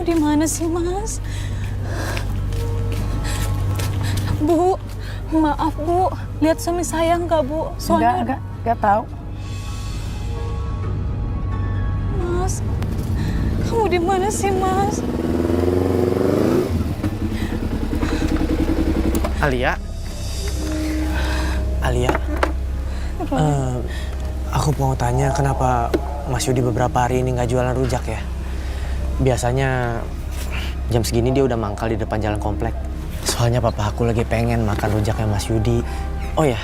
Kamu di mana sih, Mas? Bu, maaf Bu, lihat suami saya nggak Bu? Soalnya Enggak tahu. Mas, kamu di mana sih, Mas? Alia? Alia? Aku mau tanya kenapa Mas Yudi beberapa hari ini nggak jualan rujak ya? Biasanya jam segini dia udah mangkal di depan jalan komplek. Soalnya papa aku lagi pengen makan rujaknya Mas Yudi. Oh ya,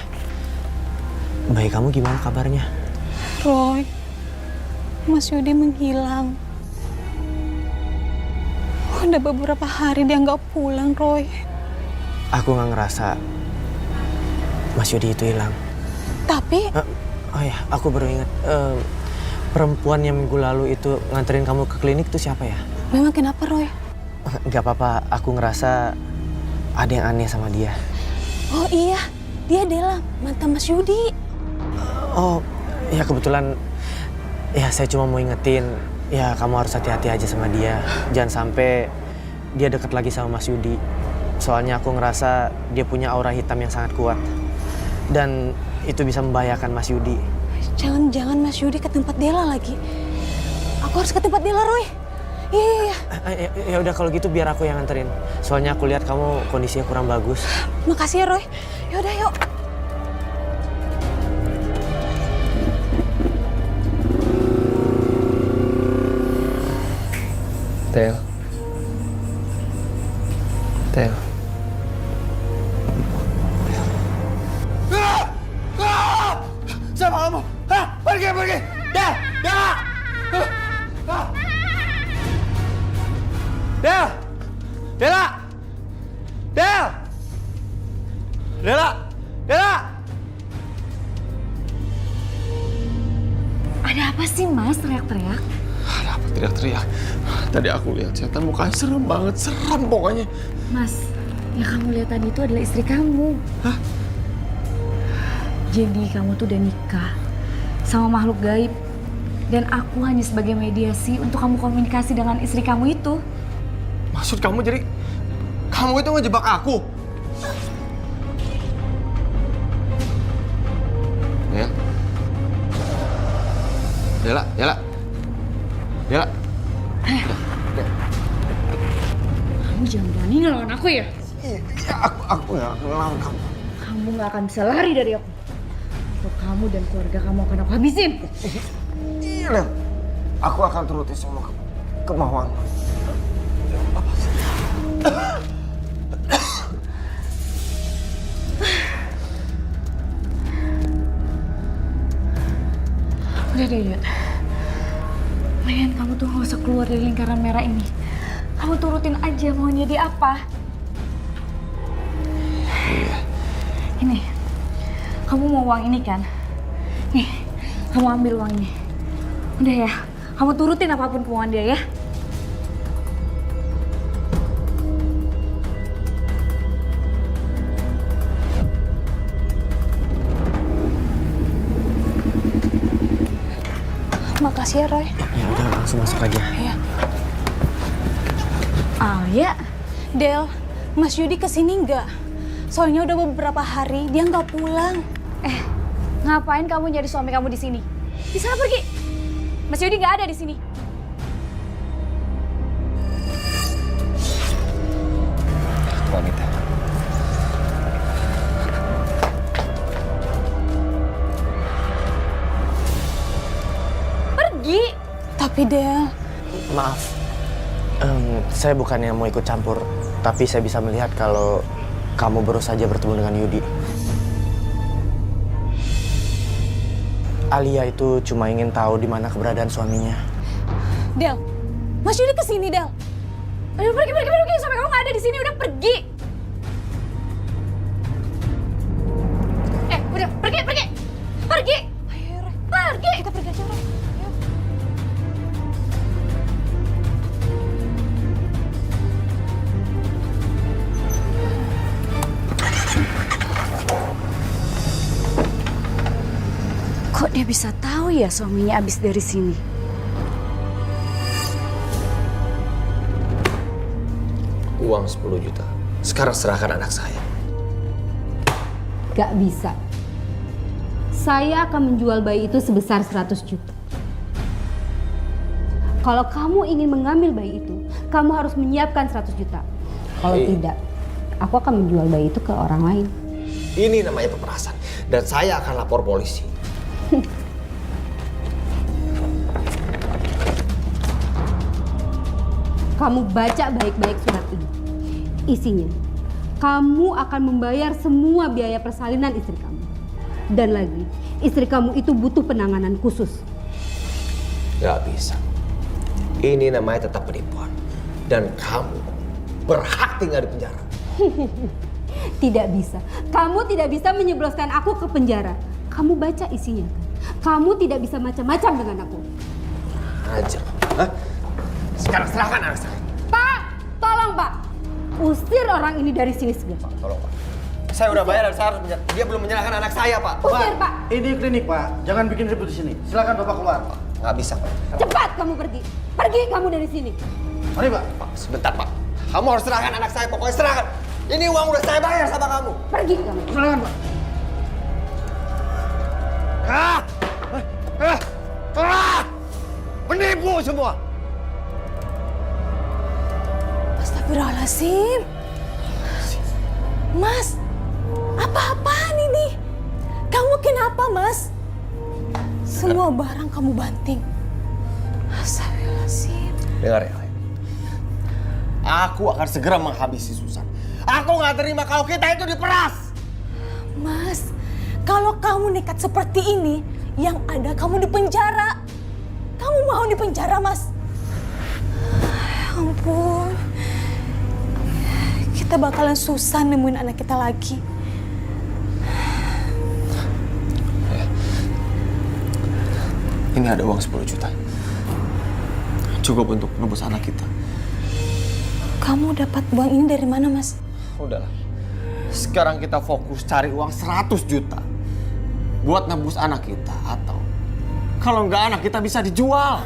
bayi kamu gimana kabarnya? Roy, Mas Yudi menghilang. Udah beberapa hari dia nggak pulang, Roy. Aku nggak ngerasa Mas Yudi itu hilang. Tapi... Oh ya, aku baru ingat. Perempuan yang minggu lalu itu nganterin kamu ke klinik itu siapa ya? Memang kenapa, Roy? Gak apa-apa, aku ngerasa ada yang aneh sama dia. Oh iya, dia Dela, mantan Mas Yudi. Oh, ya kebetulan ya saya cuma mau ingetin, ya kamu harus hati-hati aja sama dia. Jangan sampai dia deket lagi sama Mas Yudi. Soalnya aku ngerasa dia punya aura hitam yang sangat kuat. Dan itu bisa membahayakan Mas Yudi. Jangan-jangan Mas Yudi ke tempat Dela lagi. Aku harus ke tempat Dela, Roy. Iya. Ya udah kalau gitu biar aku yang nganterin. Soalnya aku lihat kamu kondisinya kurang bagus. Makasih ya, Roy. Yaudah, yuk. Tel. Siapa kamu? Hah? Pergi! Del! Ada apa sih, Mas, teriak-teriak? Ada apa teriak-teriak? Tadi aku lihat setan mukanya serem banget, seram pokoknya. Mas, yang kamu lihat tadi itu adalah istri kamu. Hah? Jadi kamu tuh udah nikah sama makhluk gaib. Dan aku hanya sebagai mediasi untuk kamu komunikasi dengan istri kamu itu. Maksud kamu jadi kamu itu ngejebak aku? Dela. Kamu jangan berani ngelawan aku ya? Iya, aku nggak ngelawan kamu. Kamu nggak akan bisa lari dari aku. Kalau kamu dan keluarga kamu akan aku habisin. Iya, Del. Aku akan turuti semua kemauan. Udah deh, Yud. Mendingan kamu tuh gak usah keluar dari lingkaran merah ini. Kamu turutin aja maunya dia apa. Iya. Ini, kamu mau uang ini kan? Nih, kamu ambil uang ini. Udah ya, kamu turutin apapun kemauan dia ya. Makasih ya, Roy. Ya udah langsung masuk aja. Iya. Alia, Del, Mas Yudi kesini nggak? Soalnya udah beberapa hari dia nggak pulang. ngapain kamu nyari suami kamu di sini? Di sana pergi. Mas Yudi nggak ada di sini. Wanita. Pergi. Tapi Del, Maaf, saya bukannya mau ikut campur, tapi saya bisa melihat kalau kamu baru saja bertemu dengan Yudi. Alia itu cuma ingin tahu di mana keberadaan suaminya. Del, Mas Yudi kesini, Del. Aduh, pergi. Sampai kamu nggak ada di sini, udah pergi. Udah, pergi. Pergi. Ayo, Roy. Pergi. Kita pergi aja, Roy. Ayo. Kok dia bisa tahu ya suaminya abis dari sini? uang 10 juta. Sekarang serahkan anak saya. Gak bisa. Saya akan menjual bayi itu sebesar 100 juta. Kalau kamu ingin mengambil bayi itu, kamu harus menyiapkan 100 juta. Kalau tidak, aku akan menjual bayi itu ke orang lain. Ini namanya pemerasan. Dan saya akan lapor polisi. Kamu baca baik-baik surat ini. Isinya, kamu akan membayar semua biaya persalinan istri kamu. Dan lagi, istri kamu itu butuh penanganan khusus. Gak bisa. Ini namanya tetap penipuan. Dan kamu berhak tinggal di penjara. Tidak bisa. Kamu tidak bisa menyebloskan aku ke penjara. Kamu baca isinya kan? Kamu tidak bisa macam-macam dengan aku. Aja. Hah? Sekarang serahkan anak saya. Pak, tolong Pak. Usir orang ini dari sini segera. Pak, tolong Pak. Saya udah bayar dan saya harus dia belum menyerahkan anak saya, Pak. Usir Pak. Ini klinik, Pak. Jangan bikin ribut di sini. Silakan Bapak keluar. Nggak bisa, Pak. Cepat kamu pergi. Pergi kamu dari sini. Mari, Pak. Pak, sebentar, Pak. Kamu harus serahkan anak saya. Pokoknya serahkan. Ini uang udah saya bayar sama kamu. Pergi kamu. Silakan, Pak. Menipu semua. Astagfirullahaladzim. Mas, apa-apaan ini? Kamu kenapa, Mas? Semua barang kamu banting. Astagfirullahaladzim. Dengar ya, aku akan segera menghabisi Susan. Aku nggak terima kalau kita itu diperas. Mas, kalau kamu nekat seperti ini, yang ada kamu di penjara. Kamu mau di penjara, Mas? Ya ampun. Kita bakalan susah nemuin anak kita lagi. Ini ada uang 10 juta. Cukup untuk nebus anak kita. Kamu dapat uang ini dari mana, Mas? Udahlah. Sekarang kita fokus cari uang 100 juta. Buat nebus anak kita. Atau kalau nggak anak kita bisa dijual.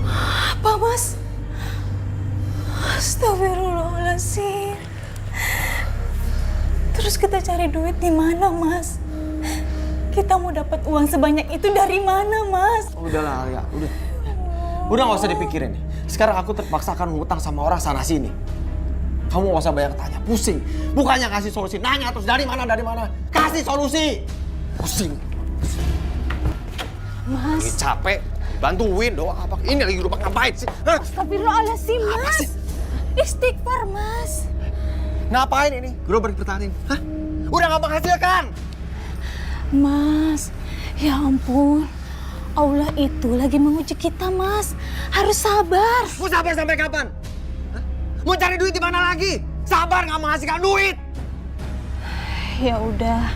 Apa, Mas? Astagfirullahaladzim. Terus kita cari duit di mana, Mas? Kita mau dapat uang sebanyak itu dari mana, Mas? Udahlah, ya, udah. Udah nggak usah dipikirin. Sekarang aku terpaksa akan ngutang sama orang sana sini. Kamu nggak usah banyak tanya, pusing. Bukannya kasih solusi, nanya terus dari mana? Kasih solusi. Pusing. Mas. Lagi capek, bantuin doang apa? Ini lagi lupa ngapain sih? Hah? Astagfirullahaladzim, Apa Mas. sih? Istighfar, Mas. Ngapain ini? Gerobak bertahan. Hah? Udah nggak menghasilkan. Mas, ya ampun. Allah itu lagi menguji kita, Mas. Harus sabar. Mau sabar sampai kapan? Hah? Mau cari duit di mana lagi? Sabar nggak menghasilkan duit. Ya udah,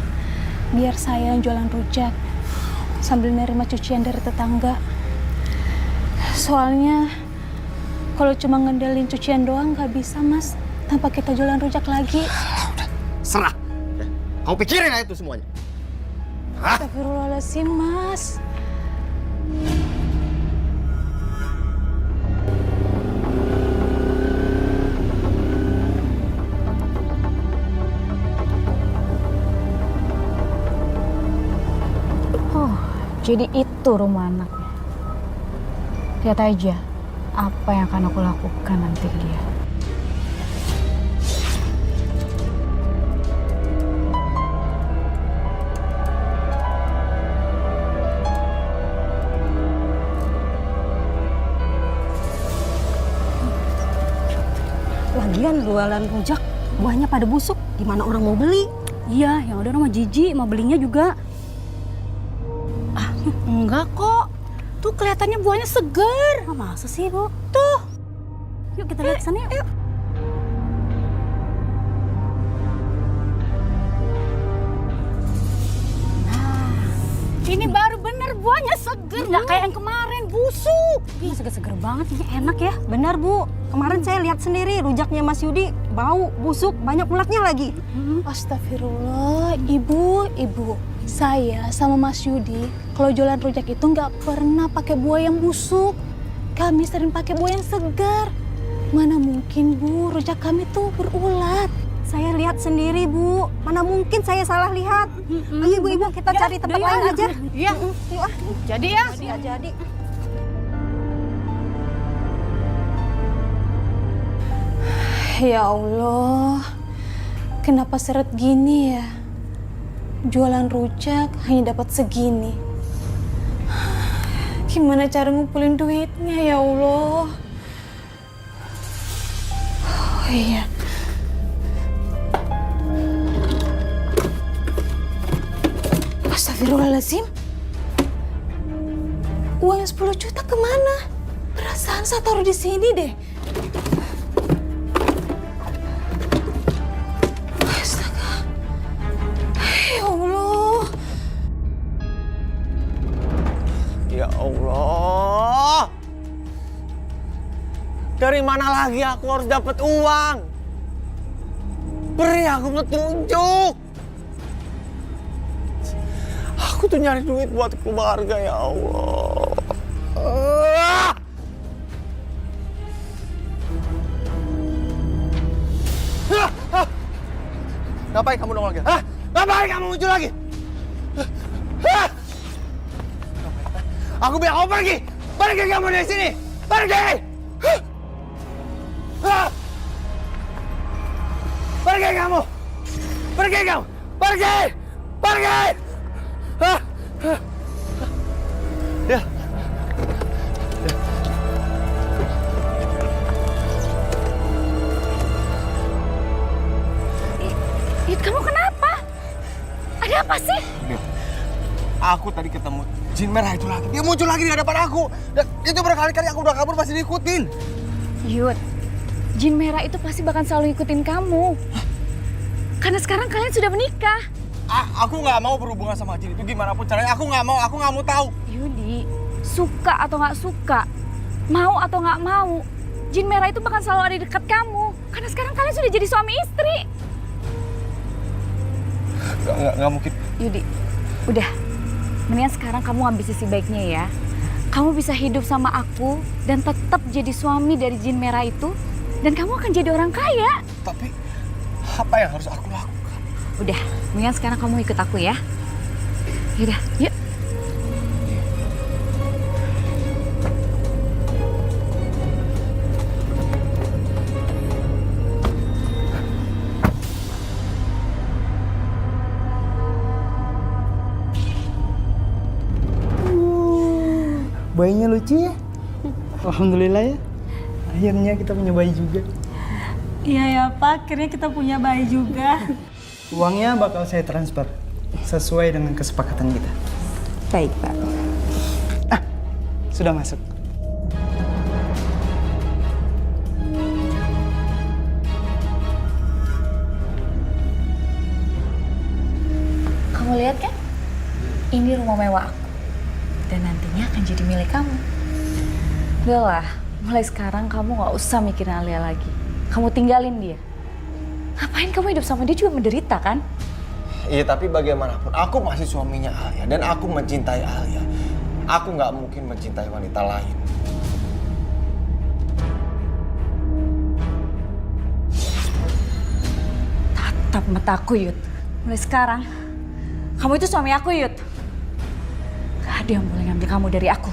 biar saya yang jualan rujak sambil nerima cucian dari tetangga. Soalnya kalau cuma ngendelin cucian doang nggak bisa, Mas. Tanpa kita jualan rujak lagi. Udah, serah. Ya, kamu pikirin aja itu semuanya. Hah? Astagfirullahaladzim, Mas. Oh, jadi itu rumah anaknya. Lihat aja apa yang akan aku lakukan nanti ke dia. Lagian jualan rujak, buahnya pada busuk. Gimana orang mau beli? Iya, yang ada rumah jijik, mau belinya juga. Ah, enggak kok. Tuh kelihatannya buahnya seger. Ah, masa sih, Bu? Tuh. Yuk kita lihat sana yuk. Nah, ini baru bener buahnya seger, nggak kayak yang kemarin busuk. Ini seger-seger banget, ini enak ya. Benar, Bu. Kemarin saya lihat sendiri rujaknya Mas Yudi bau, busuk, banyak ulatnya lagi. Astagfirullah, ibu. Saya sama Mas Yudi kalau jualan rujak itu nggak pernah pakai buah yang busuk. kami sering pakai buah yang segar. Mana mungkin Bu, rujak kami tuh berulat. Saya lihat sendiri, Bu. Mana mungkin saya salah lihat. Ayo Ibu-ibu kita cari tempat lain aja. Iya. Yuk ah. Jadi ya. Ya jadi. Ya Allah, kenapa seret gini ya? Jualan rujak hanya dapat segini. Gimana cara ngumpulin duitnya ya Allah? Oh iya. Astagfirullahaladzim. Uang 10 juta kemana? Perasaan saya taruh di sini deh. Astaga. Ya Allah. Ya Allah. Dari mana lagi aku harus dapat uang? Beri aku petunjuk. Aku tuh nyari duit buat keluarga, ya Allah. Ngapain kamu nongol lagi? Hah? Ngapain kamu muncul lagi? Hah? Aku bilang kamu pergi! Pergi kamu dari sini! Pergi! Hah? Pergi kamu! Pergi kamu! Pergi! Pergi! Hah? Ya. Yud, kamu kenapa? Ada apa sih? Aku tadi ketemu jin merah itu lagi. Dia muncul lagi di hadapan aku. Dan itu berkali-kali aku udah kabur masih diikutin. Yud, jin merah itu pasti bakal selalu ikutin kamu. Karena sekarang kalian sudah menikah. Aku nggak mau berhubungan sama jin itu gimana pun caranya. Aku nggak mau tahu. Yudi, suka atau nggak suka, mau atau nggak mau, jin merah itu bakal selalu ada di dekat kamu. Karena sekarang kalian sudah jadi suami istri. Nggak mungkin. Yudi, udah. Mendingan sekarang kamu ambil sisi baiknya ya. Kamu bisa hidup sama aku dan tetap jadi suami dari jin merah itu. Dan kamu akan jadi orang kaya. Tapi apa yang harus aku lakukan? Udah, mendingan sekarang kamu ikut aku ya. Yaudah, yuk. Bayinya lucu ya? Alhamdulillah ya. Akhirnya kita punya bayi juga. Iya ya Pak, akhirnya kita punya bayi juga. Uangnya bakal saya transfer sesuai dengan kesepakatan kita. Baik Pak. Sudah masuk. Kamu lihat kan? Ini rumah mewah aku. Dan nantinya akan jadi milik kamu. Udah lah, mulai sekarang kamu gak usah mikirin Alia lagi. Kamu tinggalin dia. Ngapain kamu hidup sama dia juga menderita kan? Iya, tapi bagaimanapun aku masih suaminya Alia dan aku mencintai Alia. Aku nggak mungkin mencintai wanita lain. Tatap mataku, Yud. Mulai sekarang, kamu itu suami aku, Yud. Gak ada yang boleh ngambil kamu dari aku.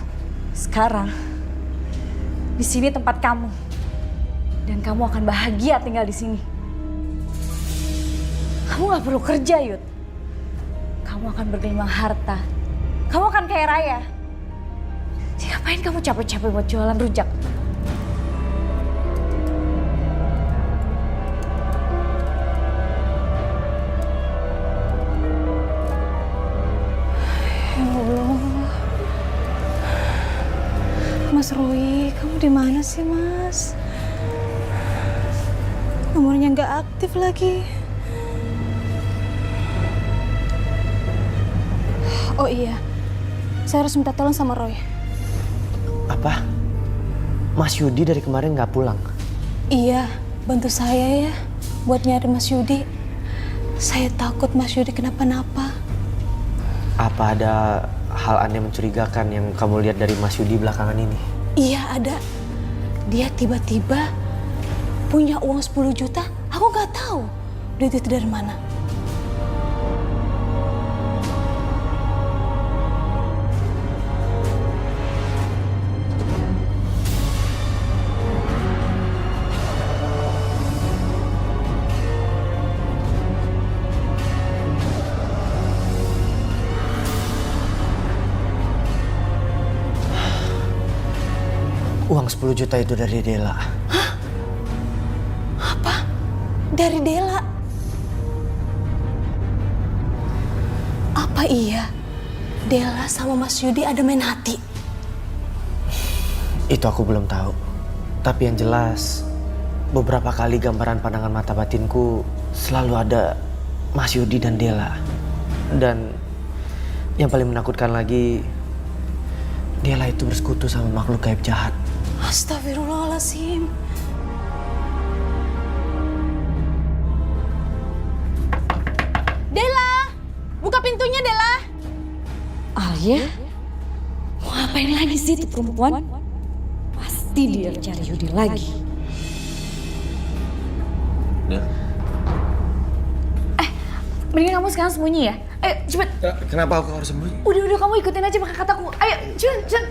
Sekarang, di sini tempat kamu. Dan kamu akan bahagia tinggal di sini. Kamu gak perlu kerja, Yud. Kamu akan bergelimang harta. Kamu akan kaya raya. Jadi ngapain kamu capek-capek buat jualan rujak? Ya Allah. Mas Rui, kamu di mana sih, Mas? Nomornya nggak aktif lagi. Oh iya, saya harus minta tolong sama Roy. Apa? Mas Yudi dari kemarin nggak pulang? Iya, bantu saya ya buat nyari Mas Yudi. Saya takut Mas Yudi kenapa-napa. Apa ada hal aneh mencurigakan yang kamu lihat dari Mas Yudi belakangan ini? Iya ada. Dia tiba-tiba punya uang 10 juta. Aku nggak tahu duit itu dari mana. Uang 10 juta itu dari Dela. Apa? Dari Dela? Apa iya Dela sama Mas Yudi ada main hati? Itu aku belum tahu. Tapi yang jelas, beberapa kali gambaran pandangan mata batinku selalu ada Mas Yudi dan Dela. Dan yang paling menakutkan lagi, Dela itu bersekutu sama makhluk gaib jahat. Astagfirullahaladzim. Dela! Buka pintunya, Dela! Alia? Mau ngapain lagi sih itu perempuan? Pasti dia cari Yudi lagi. Mendingan kamu sekarang sembunyi ya. Ayo cepet. Kenapa aku harus sembunyi? Udah kamu ikutin aja pakai kataku. Ayo, Jun.